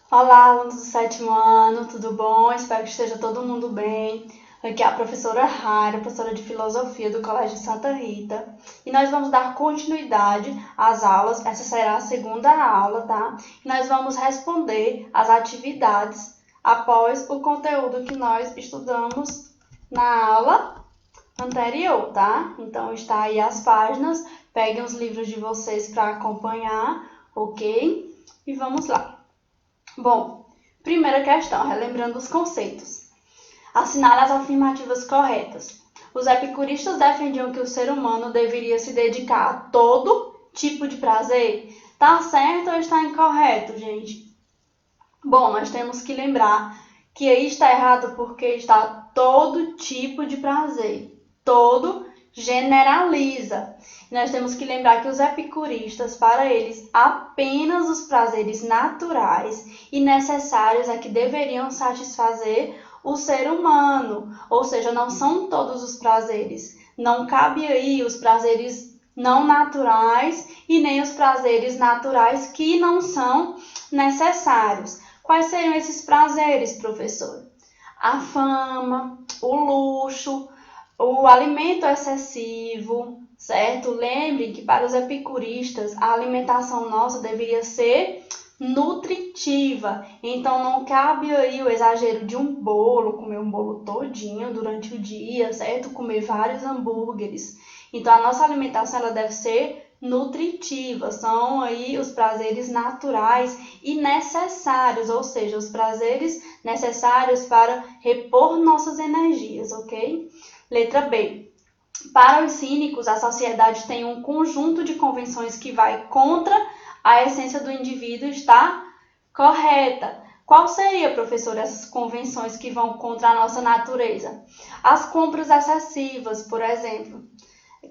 Olá, alunos do sétimo ano, tudo bom? Espero que esteja todo mundo bem. Aqui é a professora Rara, professora de Filosofia do Colégio Santa Rita. E nós vamos dar continuidade às aulas, essa será a segunda aula, tá? E nós vamos responder as atividades após o conteúdo que nós estudamos na aula anterior, tá? Então está aí as páginas, peguem os livros de vocês para acompanhar, ok? E vamos lá. Bom, primeira questão, relembrando os conceitos. Assinale as afirmativas corretas. Os epicuristas defendiam que o ser humano deveria se dedicar a todo tipo de prazer. Tá certo ou está incorreto, gente? Bom, nós temos que lembrar que aí está errado porque está todo tipo de prazer. Todo generaliza. Nós temos que lembrar que os epicuristas, para eles, apenas os prazeres naturais e necessários é que deveriam satisfazer o ser humano, ou seja, não são todos os prazeres. Não cabe aí os prazeres não naturais e nem os prazeres naturais que não são necessários. Quais seriam esses prazeres, professor? A fama, o luxo, o alimento excessivo, certo? Lembrem que para os epicuristas a alimentação nossa deveria ser nutritiva. Então não cabe aí o exagero de um bolo, comer um bolo todinho durante o dia, certo? Comer vários hambúrgueres. Então a nossa alimentação ela deve ser nutritiva, são aí os prazeres naturais e necessários, ou seja, os prazeres necessários para repor nossas energias, ok? Letra B. Para os cínicos, a sociedade tem um conjunto de convenções que vai contra a essência do indivíduo, está correta. Qual seria, professor, essas convenções que vão contra a nossa natureza? As compras excessivas, por exemplo,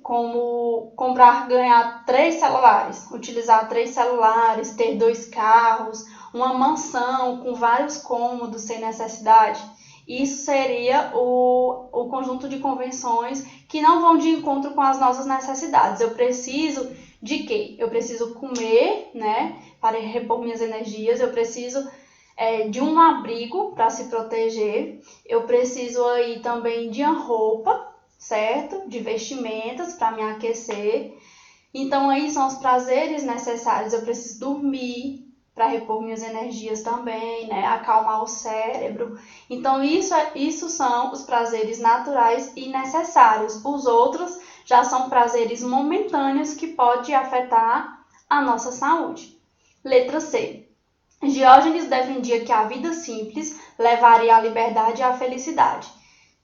como comprar, ganhar 3 celulares, utilizar 3 celulares, ter 2 carros, uma mansão com vários cômodos sem necessidade. Isso seria o conjunto de convenções que não vão de encontro com as nossas necessidades. Eu preciso de quê? Eu preciso comer, né, para repor minhas energias, eu preciso de um abrigo para se proteger, eu preciso aí também de uma roupa, certo? De vestimentas para me aquecer. Então aí são os prazeres necessários. Eu preciso dormir para repor minhas energias também, né? Acalmar o cérebro. Então isso são os prazeres naturais e necessários. Os outros já são prazeres momentâneos que podem afetar a nossa saúde. Letra C. Diógenes defendia que a vida simples levaria à liberdade e à felicidade.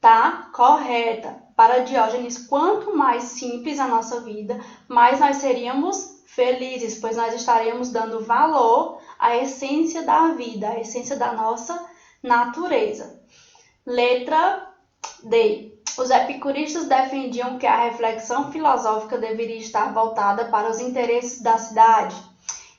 Tá? Correta. Para Diógenes, quanto mais simples a nossa vida, mais nós seríamos felizes, pois nós estaremos dando valor à essência da vida, à essência da nossa natureza. Letra D. Os epicuristas defendiam que a reflexão filosófica deveria estar voltada para os interesses da cidade.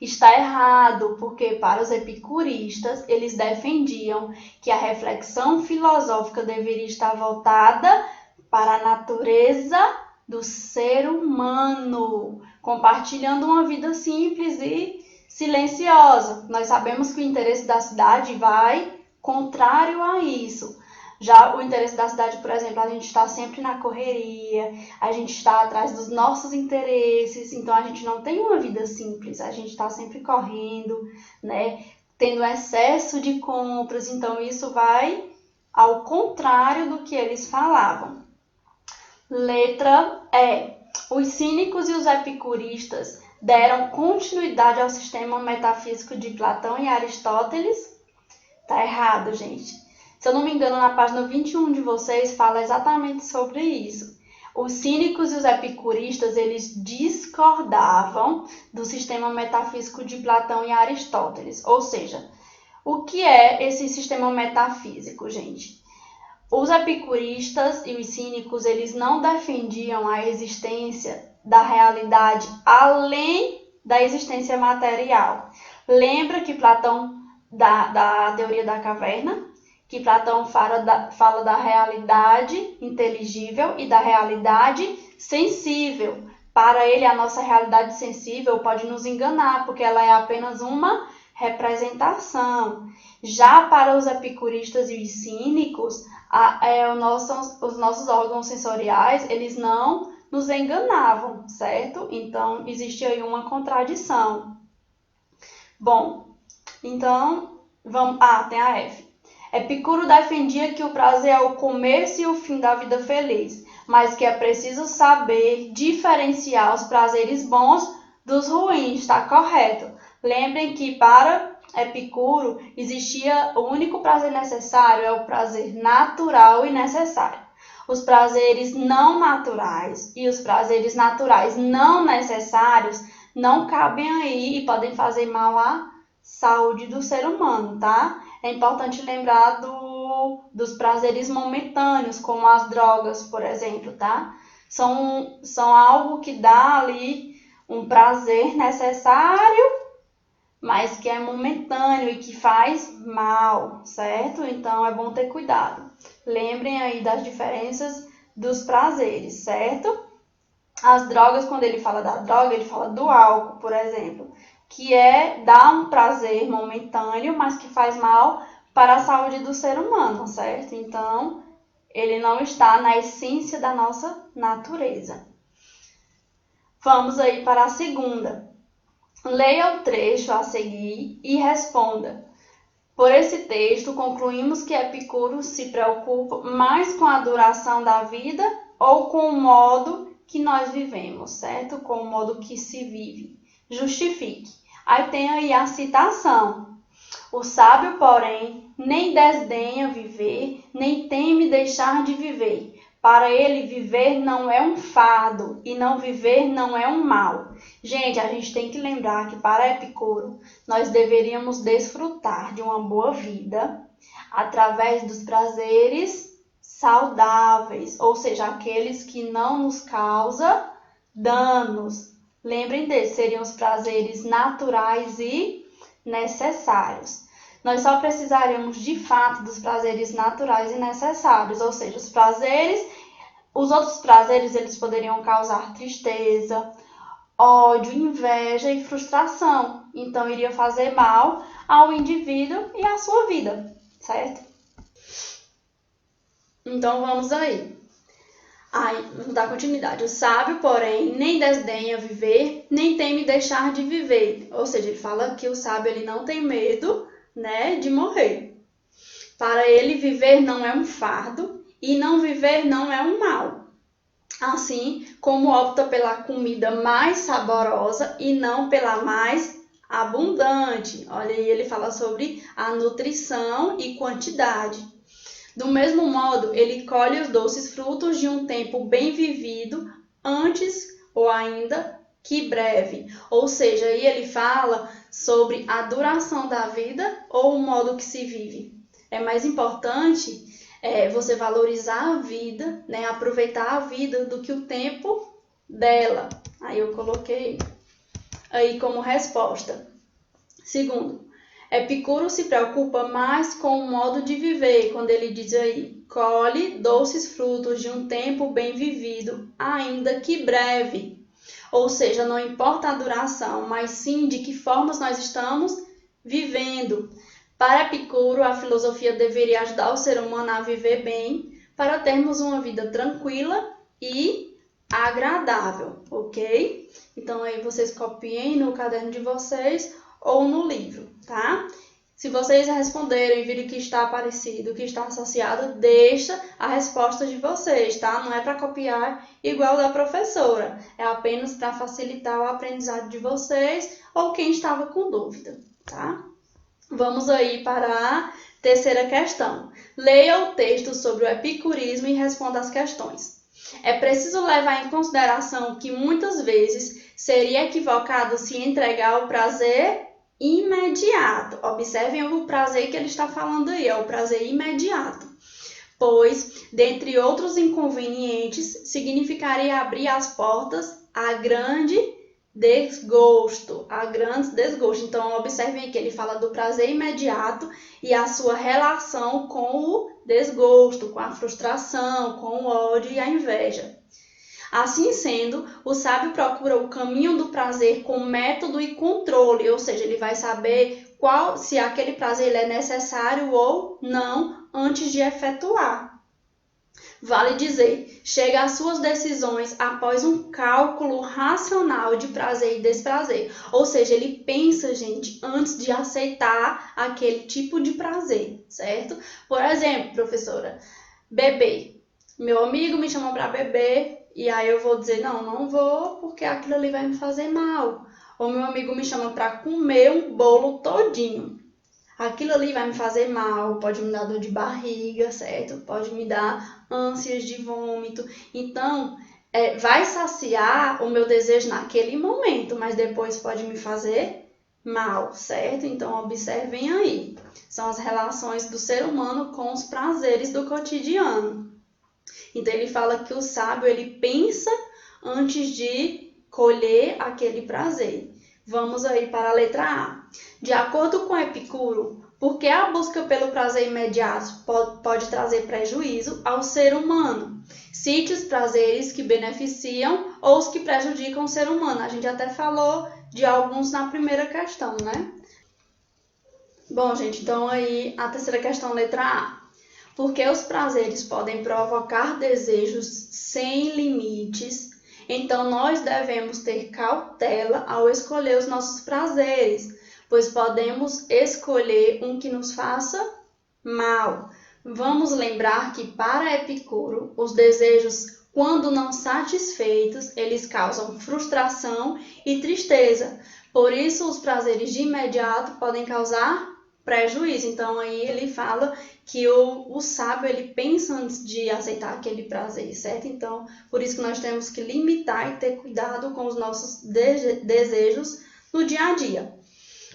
Está errado, porque para os epicuristas, eles defendiam que a reflexão filosófica deveria estar voltada para a natureza do ser humano, compartilhando uma vida simples e silenciosa. Nós sabemos que o interesse da cidade vai contrário a isso. Já o interesse da cidade, por exemplo, a gente está sempre na correria, a gente está atrás dos nossos interesses, então a gente não tem uma vida simples, a gente está sempre correndo, né? Tendo excesso de compras, então isso vai ao contrário do que eles falavam. Letra E. Os cínicos e os epicuristas deram continuidade ao sistema metafísico de Platão e Aristóteles. Tá errado, gente. Se eu não me engano, na página 21 de vocês fala exatamente sobre isso. Os cínicos e os epicuristas, eles discordavam do sistema metafísico de Platão e Aristóteles. Ou seja, o que é esse sistema metafísico, gente? Os epicuristas e os cínicos, eles não defendiam a existência da realidade além da existência material. Lembra que Platão, da teoria da caverna, que Platão fala da realidade inteligível e da realidade sensível. Para ele, a nossa realidade sensível pode nos enganar, porque ela é apenas uma representação. Já para os epicuristas e os cínicos, os nossos órgãos sensoriais, eles não nos enganavam, certo? Então, existe aí uma contradição. Bom, então, tem a F. Epicuro defendia que o prazer é o começo e o fim da vida feliz, mas que é preciso saber diferenciar os prazeres bons dos ruins, está correto? Lembrem que para Epicuro existia o único prazer necessário, é o prazer natural e necessário. Os prazeres não naturais e os prazeres naturais não necessários não cabem aí e podem fazer mal à saúde do ser humano, tá? É importante lembrar dos prazeres momentâneos, como as drogas, por exemplo, tá? São algo que dá ali um prazer necessário, mas que é momentâneo e que faz mal, certo? Então, é bom ter cuidado. Lembrem aí das diferenças dos prazeres, certo? As drogas, quando ele fala da droga, ele fala do álcool, por exemplo, que dá um prazer momentâneo, mas que faz mal para a saúde do ser humano, certo? Então, ele não está na essência da nossa natureza. Vamos aí para a segunda. Leia o trecho a seguir e responda. Por esse texto, concluímos que Epicuro se preocupa mais com a duração da vida ou com o modo que nós vivemos, certo? Com o modo que se vive. Justifique. Aí tem aí a citação. O sábio, porém, nem desdenha viver, nem teme deixar de viver. Para ele, viver não é um fardo e não viver não é um mal. Gente, a gente tem que lembrar que para Epicuro, nós deveríamos desfrutar de uma boa vida através dos prazeres saudáveis, ou seja, aqueles que não nos causam danos. Lembrem desses, seriam os prazeres naturais e necessários. Nós só precisaríamos de fato dos prazeres naturais e necessários, ou seja, os outros prazeres eles poderiam causar tristeza, ódio, inveja e frustração. Então, iria fazer mal ao indivíduo e à sua vida, certo? Então, vamos aí. Vamos dar continuidade. O sábio, porém, nem desdenha viver, nem teme deixar de viver. Ou seja, ele fala que o sábio ele não tem medo, né, de morrer. Para ele, viver não é um fardo e não viver não é um mal. Assim como opta pela comida mais saborosa e não pela mais abundante. Olha aí, ele fala sobre a nutrição e quantidade. Do mesmo modo, ele colhe os doces frutos de um tempo bem vivido antes ou ainda que breve. Ou seja, aí ele fala sobre a duração da vida ou o modo que se vive. É mais importante você valorizar a vida, né? Aproveitar a vida do que o tempo dela. Aí eu coloquei aí como resposta. Segundo, Epicuro se preocupa mais com o modo de viver, quando ele diz aí, colhe doces frutos de um tempo bem vivido, ainda que breve. Ou seja, não importa a duração, mas sim de que formas nós estamos vivendo. Para Epicuro, a filosofia deveria ajudar o ser humano a viver bem, para termos uma vida tranquila e agradável, ok? Então aí vocês copiem no caderno de vocês ou no livro, tá? Se vocês responderem e virem que está parecido, que está associado, deixa a resposta de vocês, tá? Não é para copiar igual da professora, é apenas para facilitar o aprendizado de vocês ou quem estava com dúvida, tá? Vamos aí para a terceira questão. Leia o texto sobre o epicurismo e responda as questões. É preciso levar em consideração que muitas vezes seria equivocado se entregar o prazer imediato. Observem o prazer que ele está falando aí, é o prazer imediato. Pois, dentre outros inconvenientes, significaria abrir as portas a grandes desgosto. Então, observem que ele fala do prazer imediato e a sua relação com o desgosto, com a frustração, com o ódio e a inveja. Assim sendo, o sábio procura o caminho do prazer com método e controle, ou seja, ele vai saber se aquele prazer ele é necessário ou não antes de efetuar. Vale dizer, chega às suas decisões após um cálculo racional de prazer e desprazer. Ou seja, ele pensa, gente, antes de aceitar aquele tipo de prazer, certo? Por exemplo, professora, beber. Meu amigo me chamou para beber e aí eu vou dizer, não vou porque aquilo ali vai me fazer mal. Ou meu amigo me chama para comer um bolo todinho. Aquilo ali vai me fazer mal, pode me dar dor de barriga, certo? Pode me dar ânsias de vômito. Então, vai saciar o meu desejo naquele momento, mas depois pode me fazer mal, certo? Então, observem aí. São as relações do ser humano com os prazeres do cotidiano. Então, ele fala que o sábio, ele pensa antes de colher aquele prazer. Vamos aí para a letra A. De acordo com Epicuro, por que a busca pelo prazer imediato pode trazer prejuízo ao ser humano? Cite os prazeres que beneficiam ou os que prejudicam o ser humano. A gente até falou de alguns na primeira questão, né? Bom, gente, então aí a terceira questão, letra A. Porque os prazeres podem provocar desejos sem limites, então nós devemos ter cautela ao escolher os nossos prazeres, pois podemos escolher um que nos faça mal. Vamos lembrar que para Epicuro, os desejos, quando não satisfeitos, eles causam frustração e tristeza. Por isso, os prazeres de imediato podem causar prejuízo. Então, aí ele fala que o sábio, ele pensa antes de aceitar aquele prazer, certo? Então, por isso que nós temos que limitar e ter cuidado com os nossos desejos no dia a dia.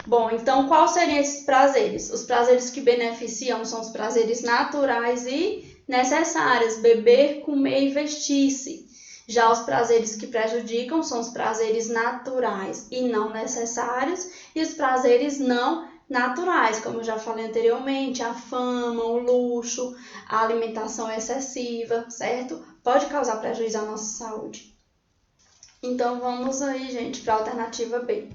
Bom, então, quais seriam esses prazeres? Os prazeres que beneficiam são os prazeres naturais e necessários, beber, comer e vestir-se. Já os prazeres que prejudicam são os prazeres naturais e não necessários, e os prazeres não naturais, como eu já falei anteriormente, a fama, o luxo, a alimentação excessiva, certo? Pode causar prejuízo à nossa saúde. Então, vamos aí, gente, para a alternativa B.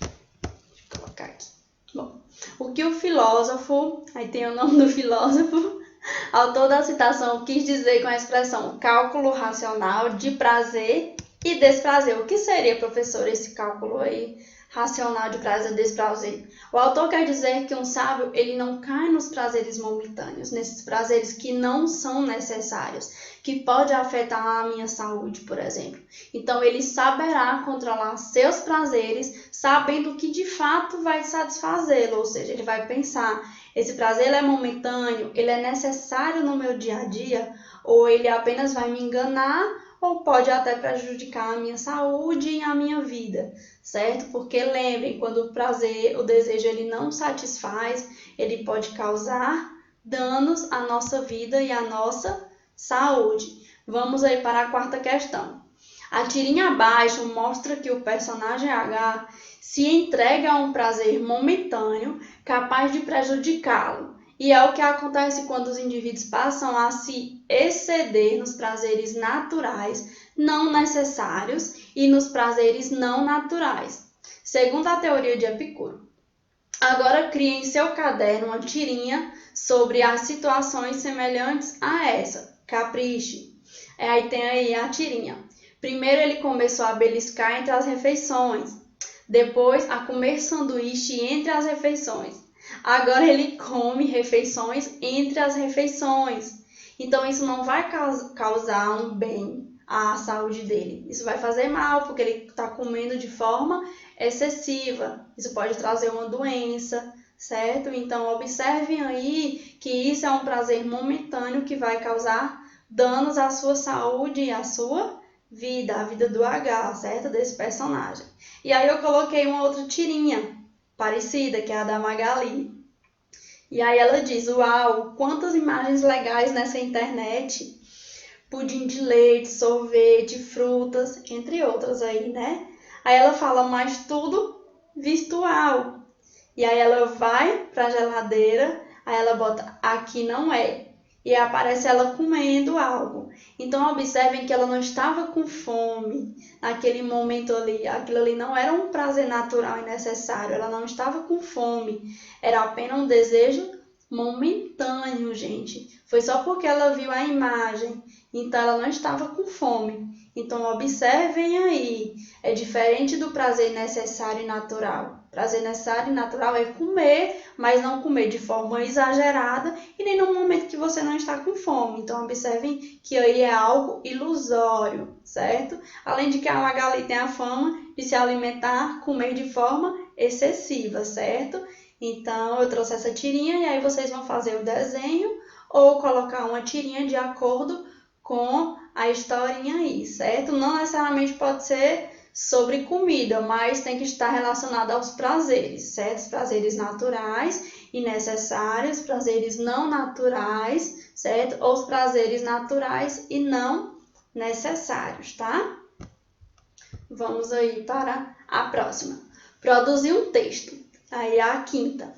Deixa eu colocar aqui. Bom, o que o filósofo, aí tem o nome do filósofo, autor da citação, quis dizer com a expressão cálculo racional de prazer e desprazer. O que seria, professor, esse cálculo aí racional de prazer e desprazer? O autor quer dizer que um sábio, ele não cai nos prazeres momentâneos, nesses prazeres que não são necessários, que pode afetar a minha saúde, por exemplo. Então, ele saberá controlar seus prazeres, sabendo que de fato vai satisfazê-lo, ou seja, ele vai pensar, esse prazer ele é momentâneo, ele é necessário no meu dia a dia, ou ele apenas vai me enganar, ou pode até prejudicar a minha saúde e a minha vida, certo? Porque lembrem, quando o prazer, o desejo, ele não satisfaz, ele pode causar danos à nossa vida e à nossa saúde. Vamos aí para a quarta questão. A tirinha abaixo mostra que o personagem H se entrega a um prazer momentâneo capaz de prejudicá-lo. E é o que acontece quando os indivíduos passam a se exceder nos prazeres naturais não necessários e nos prazeres não naturais, segundo a teoria de Epicuro. Agora crie em seu caderno uma tirinha sobre as situações semelhantes a essa. Capriche. Aí tem aí a tirinha. Primeiro ele começou a beliscar entre as refeições, depois a comer sanduíche entre as refeições. Agora ele come refeições entre as refeições. Então isso não vai causar um bem à saúde dele. Isso vai fazer mal, porque ele está comendo de forma excessiva. Isso pode trazer uma doença, certo? Então observem aí que isso é um prazer momentâneo que vai causar danos à sua saúde e à sua vida, a vida do H, certo? Desse personagem. E aí eu coloquei uma outra tirinha parecida, que é a da Magali. E aí ela diz, uau, quantas imagens legais nessa internet. Pudim de leite, sorvete, frutas, entre outras aí, né? Aí ela fala, mas tudo virtual. E aí ela vai para a geladeira, aí ela bota, aqui não é. e aparece ela comendo algo. Então, observem que ela não estava com fome naquele momento ali. Aquilo ali não era um prazer natural e necessário. Ela não estava com fome. Era apenas um desejo momentâneo, gente. Foi só porque ela viu a imagem. Então, ela não estava com fome. Então, observem aí. É diferente do prazer necessário e natural. Prazer necessário e natural é comer, mas não comer de forma exagerada e nem no momento que você não está com fome. Então, observem que aí é algo ilusório, certo? Além de que a Magali tem a fama de se alimentar, comer de forma excessiva, certo? Então, eu trouxe essa tirinha e aí vocês vão fazer o desenho ou colocar uma tirinha de acordo com a historinha aí, certo? Não necessariamente pode ser sobre comida, mas tem que estar relacionado aos prazeres, certo? Os prazeres naturais e necessários, prazeres não naturais, certo? Ou os prazeres naturais e não necessários, tá? Vamos aí para a próxima. Produzir um texto. Aí a quinta.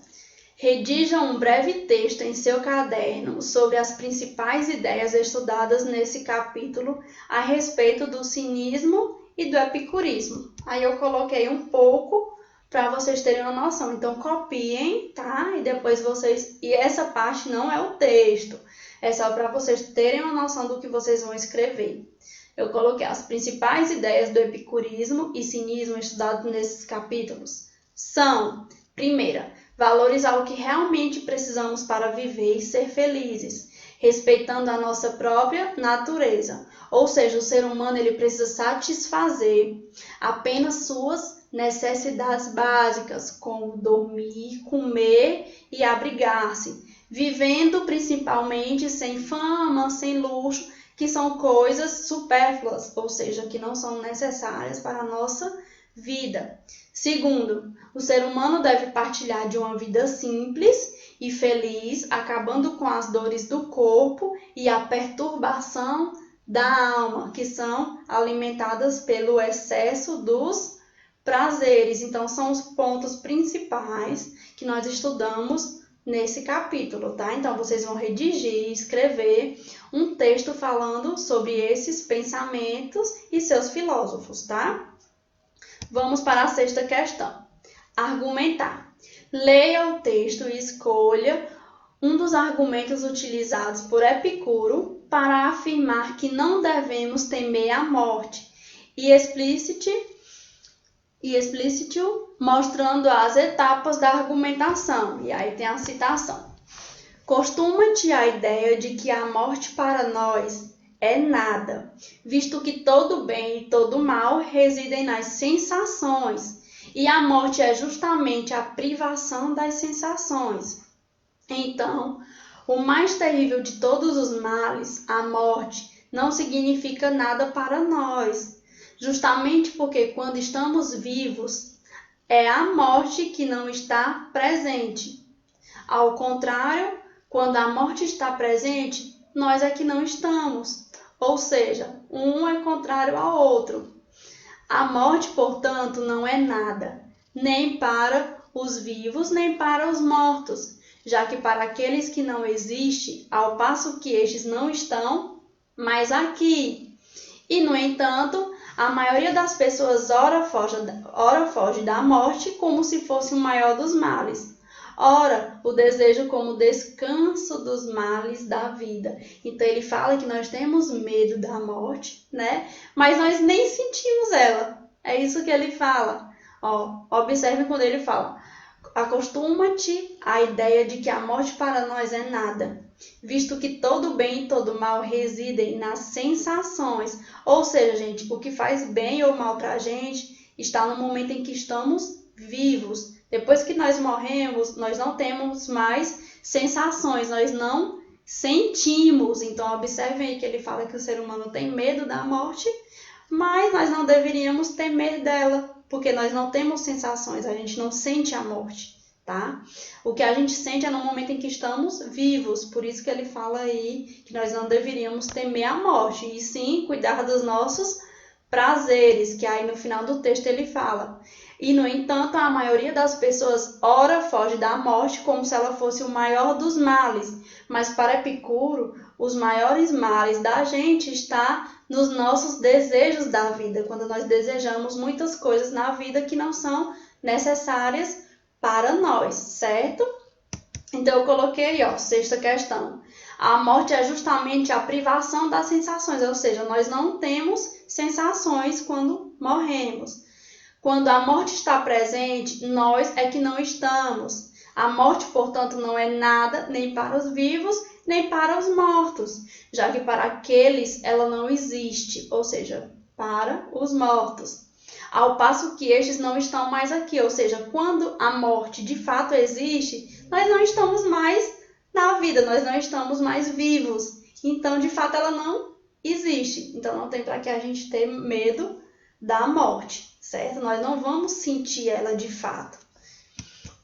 Redija um breve texto em seu caderno sobre as principais ideias estudadas nesse capítulo a respeito do cinismo e do epicurismo. Aí eu coloquei um pouco para vocês terem uma noção. Então copiem, tá? E depois vocês... E essa parte não é o texto. É só para vocês terem uma noção do que vocês vão escrever. Eu coloquei as principais ideias do epicurismo e cinismo estudados nesses capítulos. São, primeira, valorizar o que realmente precisamos para viver e ser felizes, respeitando a nossa própria natureza. Ou seja, o ser humano ele precisa satisfazer apenas suas necessidades básicas, como dormir, comer e abrigar-se, vivendo principalmente sem fama, sem luxo, que são coisas supérfluas, ou seja, que não são necessárias para a nossa vida. Segundo, o ser humano deve partilhar de uma vida simples e feliz, acabando com as dores do corpo e a perturbação da alma, que são alimentadas pelo excesso dos prazeres. Então, são os pontos principais que nós estudamos nesse capítulo, tá? Então, vocês vão redigir, escrever um texto falando sobre esses pensamentos e seus filósofos, tá? Vamos para a sexta questão. Argumentar. Leia o texto e escolha um dos argumentos utilizados por Epicuro para afirmar que não devemos temer a morte e explícito mostrando as etapas da argumentação. E aí tem a citação. Costuma-te a ideia de que a morte para nós é nada, visto que todo bem e todo mal residem nas sensações, e a morte é justamente a privação das sensações. Então, o mais terrível de todos os males, a morte, não significa nada para nós, justamente porque quando estamos vivos, é a morte que não está presente. Ao contrário, quando a morte está presente, nós é que não estamos. Ou seja, um é contrário ao outro. A morte, portanto, não é nada, nem para os vivos, nem para os mortos, já que para aqueles que não existem, ao passo que estes não estão mais aqui. E, no entanto, a maioria das pessoas ora foge da morte como se fosse o maior dos males. Ora, o desejo como descanso dos males da vida. Então, ele fala que nós temos medo da morte, né? Mas nós nem sentimos ela. É isso que ele fala. Observe quando ele fala. Acostuma-te à ideia de que a morte para nós é nada, visto que todo bem e todo mal residem nas sensações. Ou seja, gente, o que faz bem ou mal para a gente está no momento em que estamos vivos. Depois que nós morremos, nós não temos mais sensações, nós não sentimos. Então, observem aí que ele fala que o ser humano tem medo da morte, mas nós não deveríamos ter medo dela, porque nós não temos sensações, a gente não sente a morte, tá? O que a gente sente é no momento em que estamos vivos, por isso que ele fala aí que nós não deveríamos temer a morte, e sim cuidar dos nossos prazeres, que aí no final do texto ele fala. E, no entanto, a maioria das pessoas ora foge da morte como se ela fosse o maior dos males. Mas para Epicuro, os maiores males da gente está nos nossos desejos da vida, quando nós desejamos muitas coisas na vida que não são necessárias para nós, certo? Então eu coloquei aí, sexta questão. A morte é justamente a privação das sensações, ou seja, nós não temos sensações quando morremos. Quando a morte está presente, nós é que não estamos. A morte, portanto, não é nada nem para os vivos, nem para os mortos, já que para aqueles ela não existe, ou seja, para os mortos. Ao passo que estes não estão mais aqui, ou seja, quando a morte de fato existe, nós não estamos mais na vida, nós não estamos mais vivos. Então, de fato, ela não existe. Então, não tem para que a gente ter medo da morte, certo? Nós não vamos sentir ela de fato.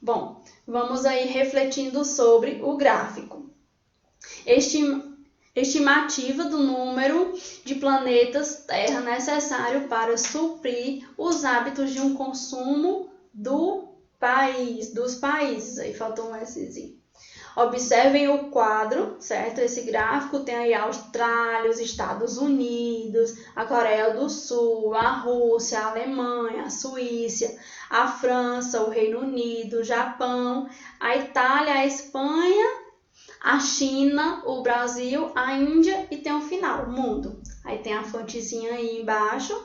Bom, vamos aí refletindo sobre o gráfico. Estimativa do número de planetas Terra necessário para suprir os hábitos de um consumo dos países. Aí faltou um Szinho. Observem o quadro, certo? Esse gráfico tem aí a Austrália, os Estados Unidos, a Coreia do Sul, a Rússia, a Alemanha, a Suíça, a França, o Reino Unido, o Japão, a Itália, a Espanha, a China, o Brasil, a Índia e tem o final, o mundo. Aí tem a fontezinha aí embaixo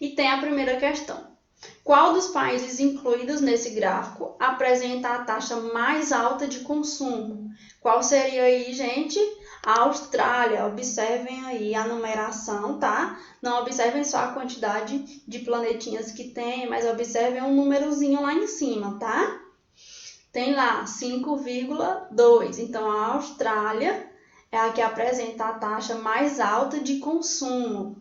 e tem a primeira questão. Qual dos países incluídos nesse gráfico apresenta a taxa mais alta de consumo? Qual seria aí, gente? A Austrália. Observem aí a numeração, tá? Não observem só a quantidade de planetinhas que tem, mas observem um númerozinho lá em cima, tá? Tem lá 5,2. Então, a Austrália é a que apresenta a taxa mais alta de consumo.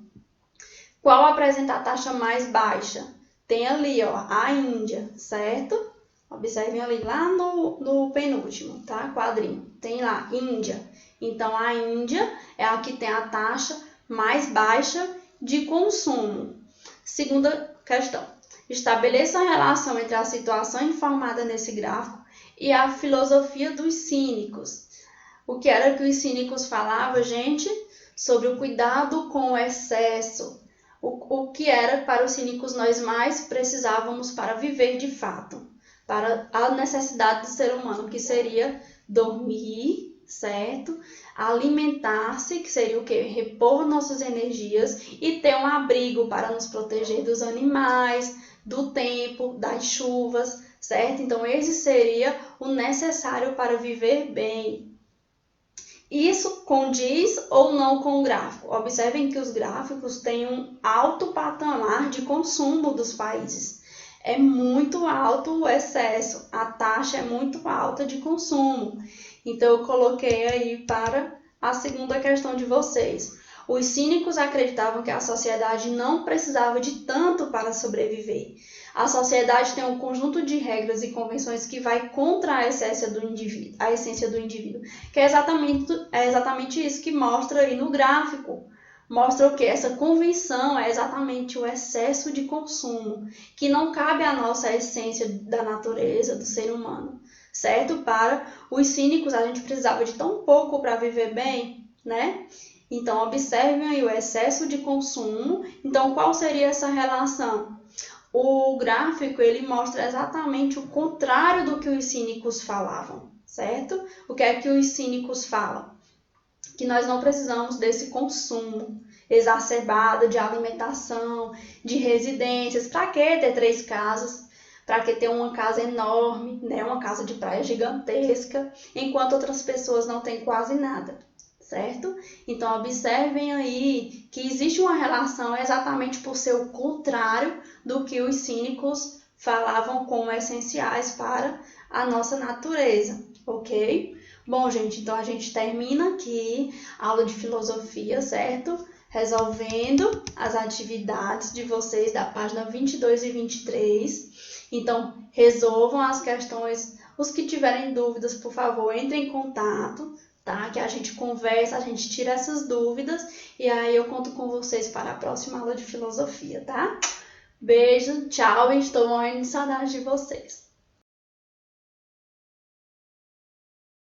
Qual apresenta a taxa mais baixa? Tem ali, a Índia, certo? Observem ali lá no penúltimo, tá? Quadrinho. Tem lá, Índia. Então, a Índia é a que tem a taxa mais baixa de consumo. Segunda questão. Estabeleça a relação entre a situação informada nesse gráfico e a filosofia dos cínicos. O que era que os cínicos falavam, gente? Sobre o cuidado com o excesso. O que era para os cínicos nós mais precisávamos para viver de fato, para a necessidade do ser humano, que seria dormir, certo? Alimentar-se, que seria o quê? Repor nossas energias e ter um abrigo para nos proteger dos animais, do tempo, das chuvas, certo? Então, esse seria o necessário para viver bem. Isso condiz ou não com o gráfico? Observem que os gráficos têm um alto patamar de consumo dos países. É muito alto o excesso, a taxa é muito alta de consumo. Então, eu coloquei aí para a segunda questão de vocês. Os cínicos acreditavam que a sociedade não precisava de tanto para sobreviver. A sociedade tem um conjunto de regras e convenções que vai contra a essência do indivíduo, que é exatamente isso que mostra aí no gráfico. Mostra o que? Essa convenção é exatamente o excesso de consumo, que não cabe à nossa essência da natureza, do ser humano, certo? Para os cínicos, a gente precisava de tão pouco para viver bem, né? Então, observem aí o excesso de consumo. Então, qual seria essa relação? O gráfico, ele mostra exatamente o contrário do que os cínicos falavam, certo? O que é que os cínicos falam? Que nós não precisamos desse consumo exacerbado de alimentação, de residências. Para que ter 3 casas? Para que ter uma casa enorme, né? Uma casa de praia gigantesca, enquanto outras pessoas não têm quase nada, certo? Então, observem aí que existe uma relação exatamente por ser o contrário do que os cínicos falavam como essenciais para a nossa natureza, ok? Bom, gente, então a gente termina aqui a aula de filosofia, certo? Resolvendo as atividades de vocês da página 22 e 23. Então, resolvam as questões. Os que tiverem dúvidas, por favor, entrem em contato, tá? Que a gente conversa, a gente tira essas dúvidas e aí eu conto com vocês para a próxima aula de filosofia, tá? Beijo, tchau, estou morrendo de saudade de vocês.